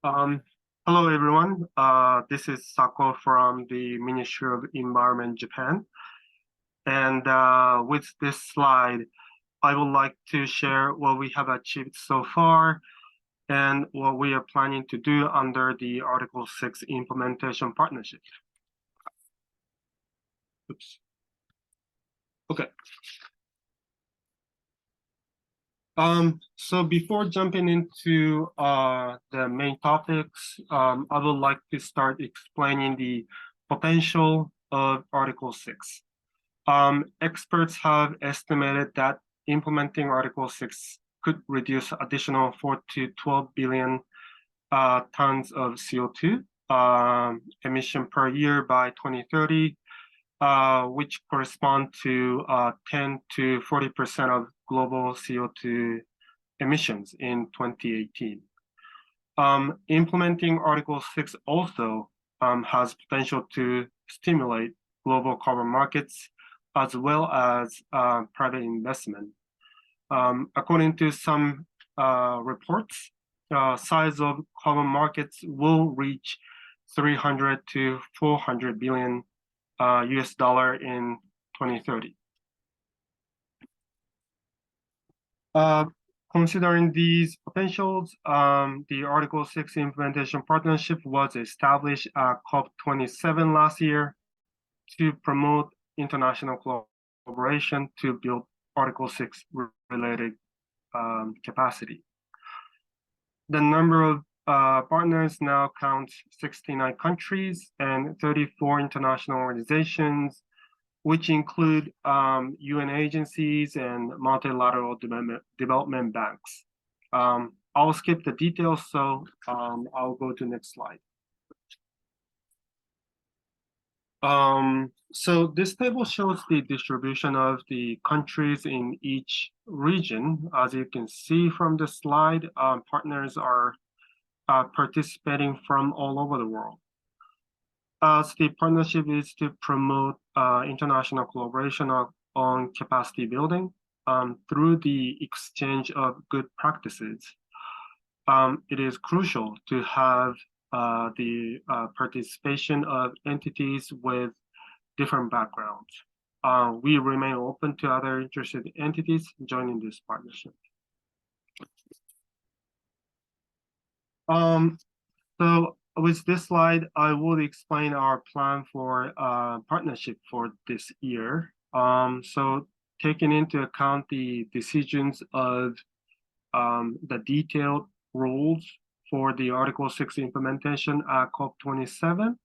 Um, Hello, everyone. This is Sako from the Ministry of Environment, Japan. And with this slide, I would like to share what we have achieved so far and what we are planning to do under the Article 6 Implementation Partnership. Oops. Okay. So before jumping into the main topics, I would like to start explaining the potential of Article 6. Experts have estimated that implementing Article 6 could reduce additional 4 to 12 billion tons of CO2 emission per year by 2030, which correspond to 10 to 40% of global CO2 emissions in 2018. Implementing Article 6 also has potential to stimulate global carbon markets as well as private investment. According to some reports, size of carbon markets will reach 300 to 400 billion US dollar in 2030. Considering these potentials, the Article 6 Implementation Partnership was established at COP27 last year to promote international collaboration to build Article 6 related capacity. The number of partners now counts 69 countries and 34 international organizations, which include UN agencies and multilateral development banks. I'll skip the details, so I'll go to next slide. So this table shows the distribution of the countries in each region. As you can see from the slide, partners are participating from all over the world. As the partnership is to promote international collaboration on capacity building through the exchange of good practices. It is crucial to have the participation of entities with different backgrounds. We remain open to other interested entities joining this partnership. So with this slide, I will explain our plan for partnership for this year. So taking into account the decisions of the detailed rules for the Article 6 implementation at COP27,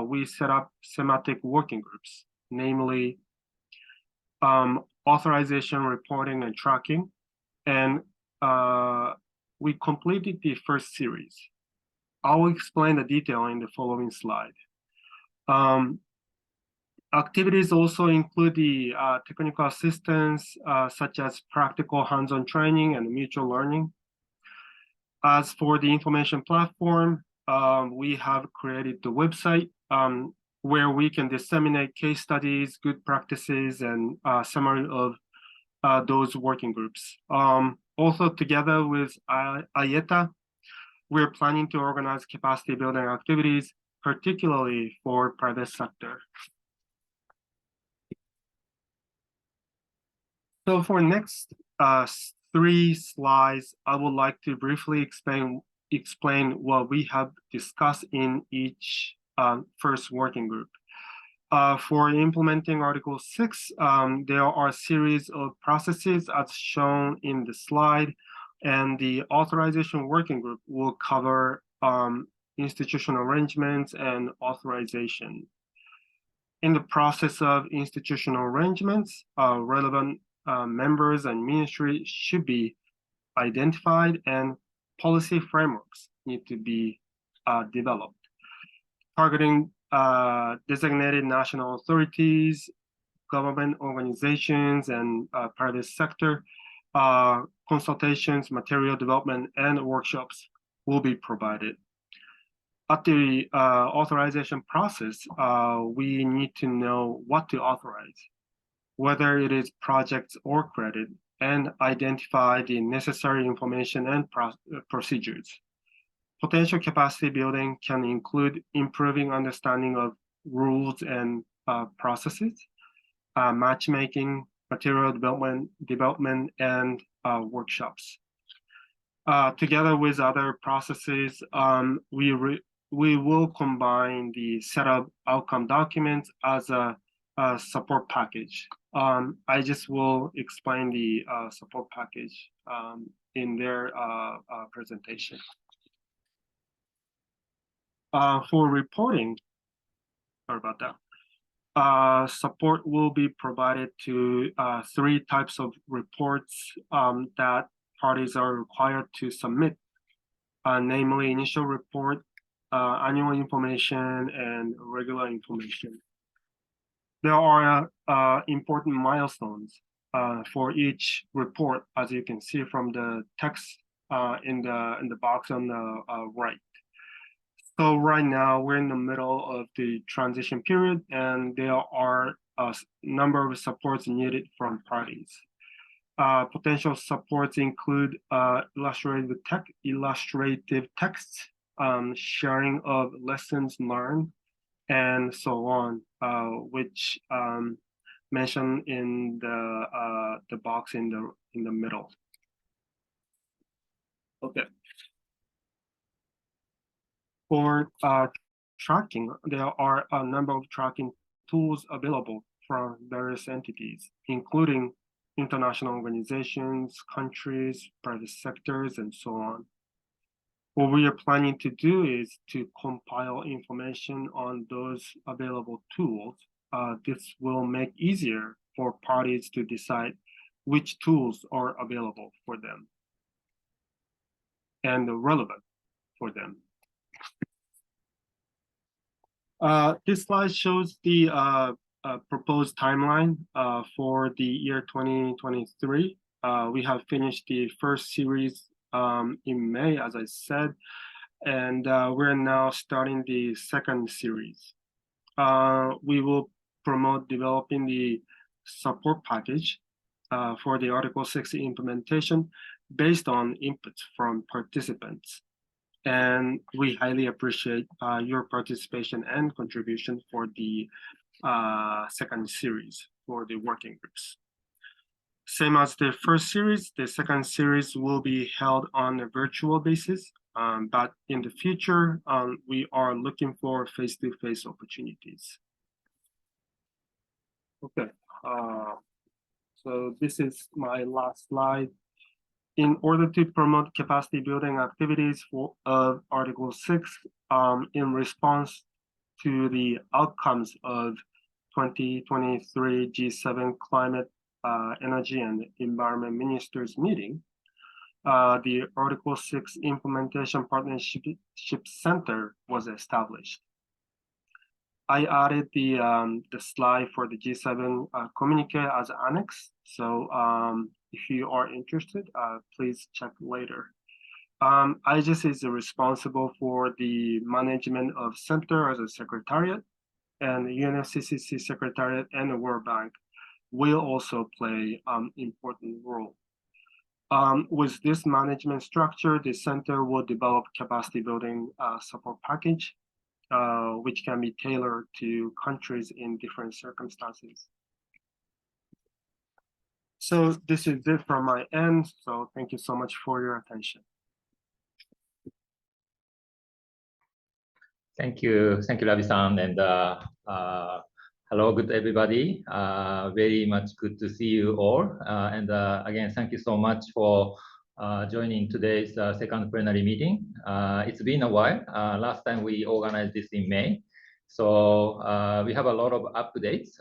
we set up thematic working groups, namely authorization, reporting, and tracking. And we completed the first series. I will explain the detail in the following slide. Activities also include the technical assistance, such as practical hands-on training and mutual learning. As for the information platform, we have created the website where we can disseminate case studies, good practices, and summary of those working groups. Also, together with IETA, we're planning to organize capacity building activities, particularly for private sector. So for next 3 slides, I would like to briefly explain what we have discussed in each first working group. For implementing Article 6, there are a series of processes as shown in the slide, and the authorization working group will cover institutional arrangements and authorization. In the process of institutional arrangements, relevant members and ministries should be identified and policy frameworks need to be developed, targeting designated national authorities, government organizations, and private sector. Consultations, material development, and workshops will be provided. At the authorization process, we need to know what to authorize, whether it is projects or credit, and identify the necessary information and procedures. Potential capacity building can include improving understanding of rules and processes, matchmaking, material development, and workshops. Together with other processes, we will combine the set of outcome documents as a support package. I just will explain the support package in their presentation. For reporting, sorry about that. Support will be provided to 3 types of reports that parties are required to submit, namely initial report, annual information, and regular information. There are important milestones for each report, as you can see from the text in the box on the right. So right now we're in the middle of the transition period, and there are a number of supports needed from parties. Potential supports include illustrative texts, sharing of lessons learned, and so on, which mentioned in the box in the middle. Okay. For tracking, there are a number of tracking tools available from various entities, including international organizations, countries, private sectors, and so on. What we are planning to do is to compile information on those available tools. This will make easier for parties to decide which tools are available for them and relevant for them. This slide shows the proposed timeline for the year 2023. We have finished the first series in May, as I said, and we're now starting the second series. We will promote developing the support package for the Article 6 implementation based on inputs from participants. And we highly appreciate your participation and contribution for the second series for the working groups. Same as the first series, the second series will be held on a virtual basis, but in the future, we are looking for face-to-face opportunities. Okay, so this is my last slide. In order to promote capacity building activities of Article 6 in response to the outcomes of 2023 G7 Climate, Energy, and Environment Ministers meeting, the Article 6 Implementation Partnership Center was established. I added the slide for the G7 communique as annex. So if you are interested, please check later. IGES is responsible for the management of center as a secretariat, and the UNFCCC secretariat and the World Bank will also play an important role. With this management structure, the center will develop capacity building support package, which can be tailored to countries in different circumstances. So this is it from my end. So thank you so much for your attention. Thank you, Ravi-san, and hello, good everybody. Very much good to see you all. And again, thank you so much for joining today's second plenary meeting. It's been a while. Last time we organized this in May. So we have a lot of updates,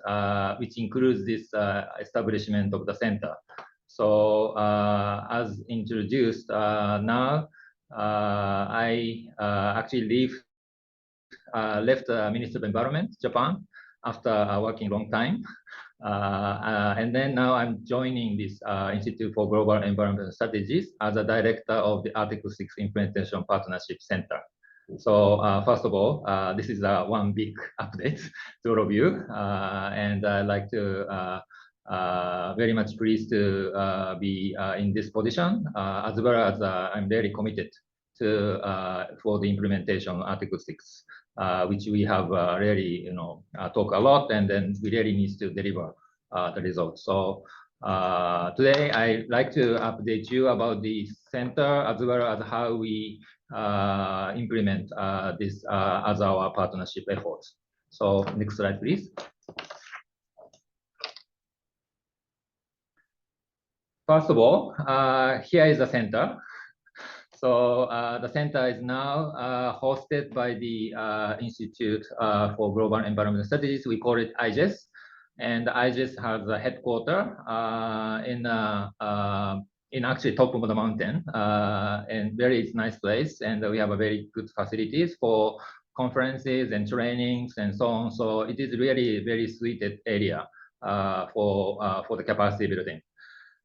which includes this establishment of the center. So as introduced, now I actually left Ministry of Environment, Japan, after working long time. And then now I'm joining this Institute for Global Environmental Strategies as a director of the Article 6 Implementation Partnership Center. So first of all, this is one big update to all of you. And I'd like to very much pleased to be in this position, as well as I'm very committed for the implementation of Article 6, which we have really, talk a lot, and then we really need to deliver the results. So today I'd like to update you about the center as well as how we implement this as our partnership efforts. So next slide, please. First of all, here is the center. So the center is now hosted by the Institute for Global Environmental Studies. We call it IGES. And IGES has a headquarters in actually top of the mountain, and very nice place. And we have a very good facilities for conferences and trainings and so on. So it is really very suited area for the capacity building.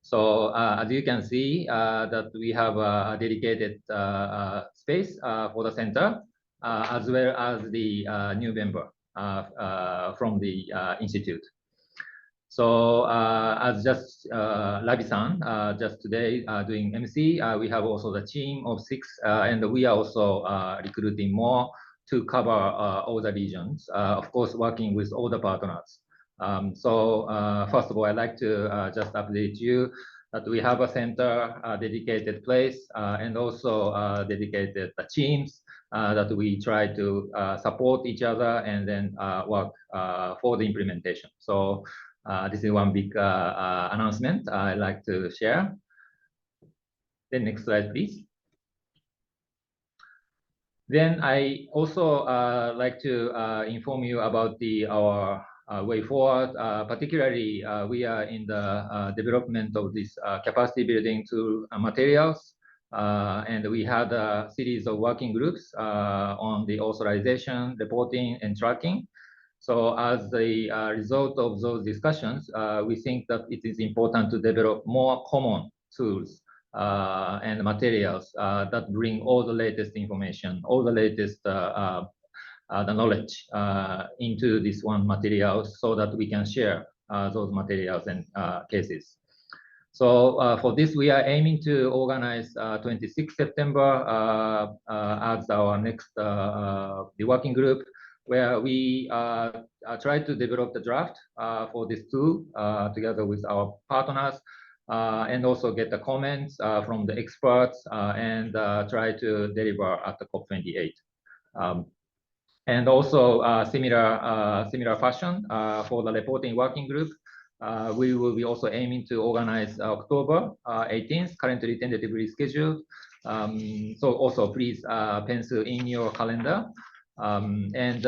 So as you can see, that we have a dedicated space for the center, as well as the new member from the institute. So as just Labi-san, just today doing MC, we have also the team of 6, and we are also recruiting more to cover all the regions, of course, working with all the partners. So first of all, I'd like to just update you that we have a center, dedicated place, and also dedicated teams that we try to support each other and then work for the implementation. So this is one big announcement I'd like to share. Then next slide, please. Then I also like to inform you about our way forward. Particularly, we are in the development of this capacity building to materials. And we had a series of working groups on the authorization, reporting, and tracking. So as the result of those discussions, we think that it is important to develop more common tools and materials that bring all the latest information, all the latest the knowledge into this one material so that we can share those materials and cases. So for this, we are aiming to organize 26 September as our next the working group, where we try to develop the draft for this tool together with our partners, and also get the comments from the experts and try to deliver at the COP28. And also similar fashion for the reporting working group. We will be also aiming to organize October 18th, currently tentatively scheduled. So also please pencil in your calendar. And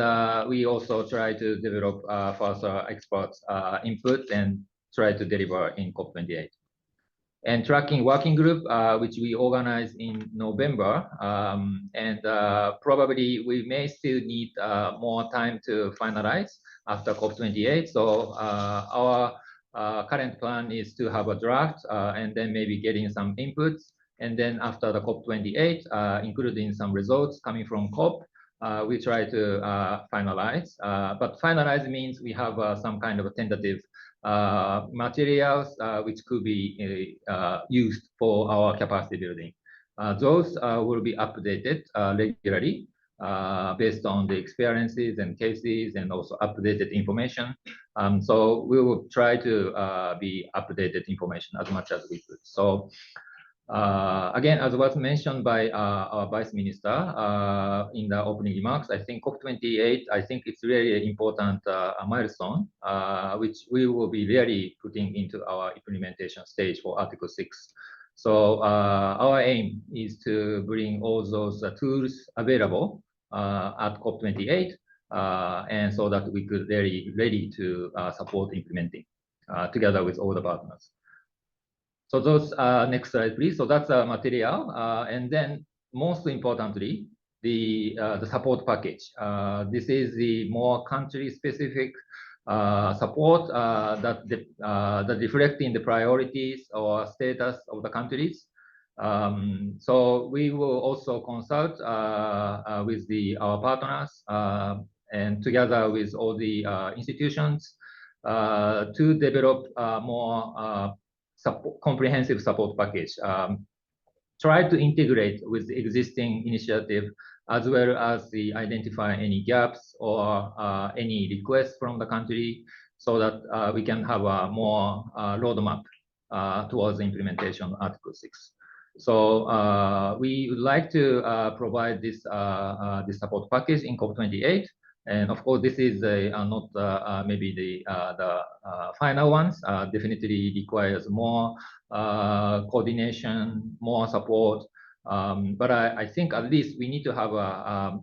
we also try to develop further experts input and try to deliver in COP28. And tracking working group, which we organized in November, and probably we may still need more time to finalize after COP28. So our current plan is to have a draft and then maybe getting some inputs. And then after the COP28, including some results coming from COP, we try to finalize. But finalize means we have some kind of a tentative materials which could be used for our capacity building. Those will be updated regularly based on the experiences and cases and also updated information. So we will try to be updated information as much as we could. So again, as was mentioned by our Vice Minister in the opening remarks, I think COP28, I think it's really an important milestone, which we will be really putting into our implementation stage for Article 6. So our aim is to bring all those tools available at COP28, and so that we could very ready to support implementing together with all the partners. So those next slide, please. So that's a material, and then most importantly, the support package. This is the more country-specific support that reflecting the priorities or status of the countries. So we will also consult with our partners and together with all the institutions to develop more comprehensive support package. try to integrate with the existing initiative, as well as the identify any gaps or any requests from the country, so that we can have a more roadmap towards the implementation of Article 6. So we would like to provide this support package in COP28. And of course, this is not maybe the final ones. Definitely requires more coordination, more support. But I think at least we need to have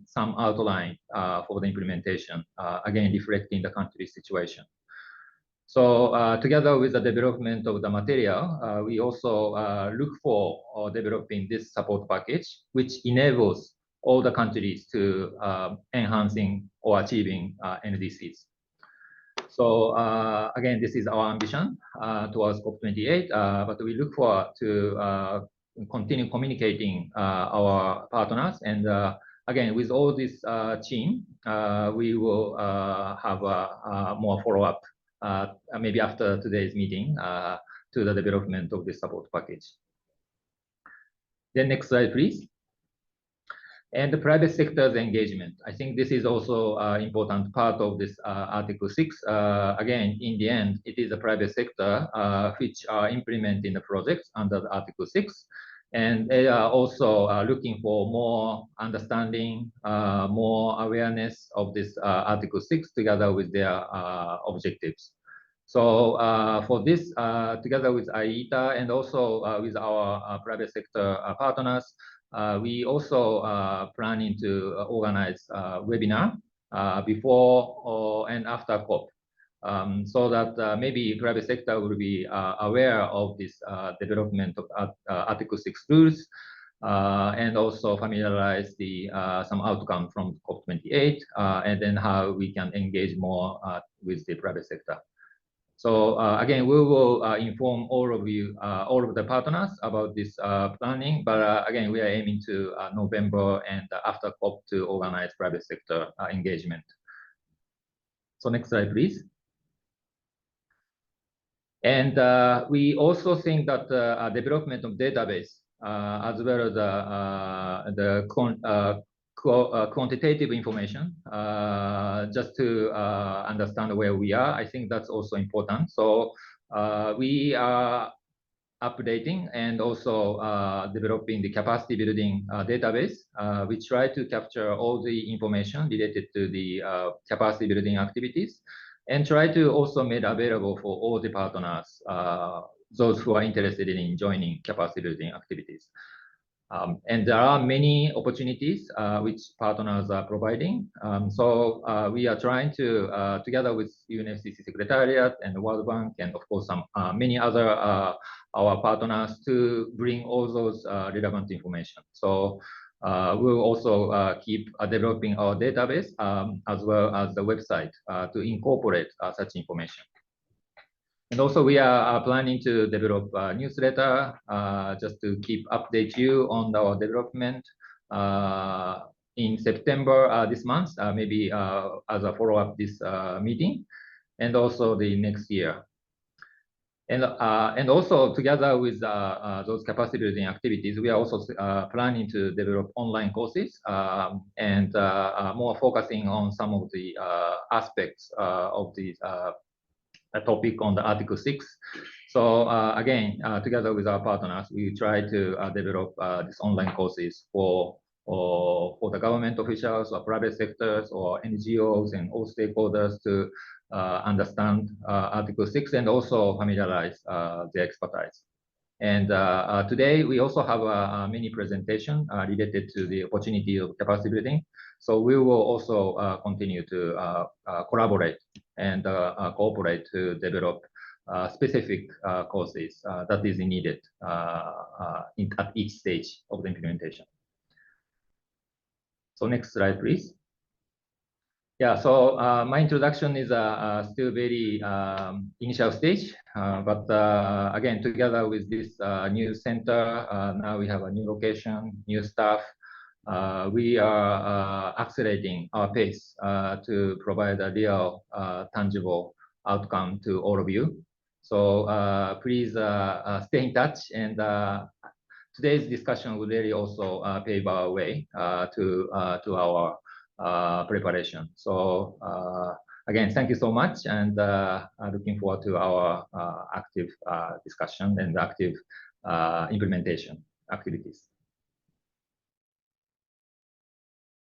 some outline for the implementation, again, reflecting the country's situation. So together with the development of the material, we also look for developing this support package, which enables all the countries to enhancing or achieving NDCs. So again, this is our ambition towards COP28, but we look forward to continue communicating our partners. And again, with all this team, we will have more follow-up maybe after today's meeting to the development of this support package. Then next slide, please. And the private sector's engagement. I think this is also an important part of this Article 6. Again, in the end, it is the private sector which are implementing the projects under the Article 6. And they are also looking for more understanding, more awareness of this Article 6 together with their objectives. So for this, together with IETA and also with our private sector partners, we also planning to organize a webinar before and after COP, so that maybe private sector will be aware of this development of Article 6 rules, and also familiarize some outcome from COP28, and then how we can engage more with the private sector. So again, we will inform all of you, all of the partners about this planning. But again, we are aiming to November and after COP to organize private sector engagement. So next slide, please. And we also think that development of database, as well as the quantitative information, just to understand where we are. I think that's also important. So we are updating and also developing the capacity building database. We try to capture all the information related to the capacity building activities and try to also make available for all the partners, those who are interested in joining capacity building activities. And there are many opportunities which partners are providing. So we are trying to, together with UNFCCC Secretariat and the World Bank, and of course some many other our partners, to bring all those relevant information. So we'll also keep developing our database as well as the website to incorporate such information. And also we are planning to develop a newsletter just to keep update you on our development in September this month, maybe as a follow-up this meeting, and also the next year. And also together with those capacity building activities, we are also planning to develop online courses and more focusing on some of the aspects of the topic on the Article 6. So again, together with our partners, we try to develop these online courses for the government officials or private sectors or NGOs and all stakeholders to understand Article 6 and also familiarize the expertise. And today we also have a mini presentation related to the opportunity of capacity building. So we will also continue to collaborate and cooperate to develop specific courses that is needed at each stage of the implementation. So next slide, please. Yeah, so my introduction is still very initial stage, but again, together with this new center, now we have a new location, new staff. We are accelerating our pace to provide a real, tangible outcome to all of you. So please stay in touch and today's discussion will really also pave our way to our preparation. So again, thank you so much, and looking forward to our active discussion and active implementation activities.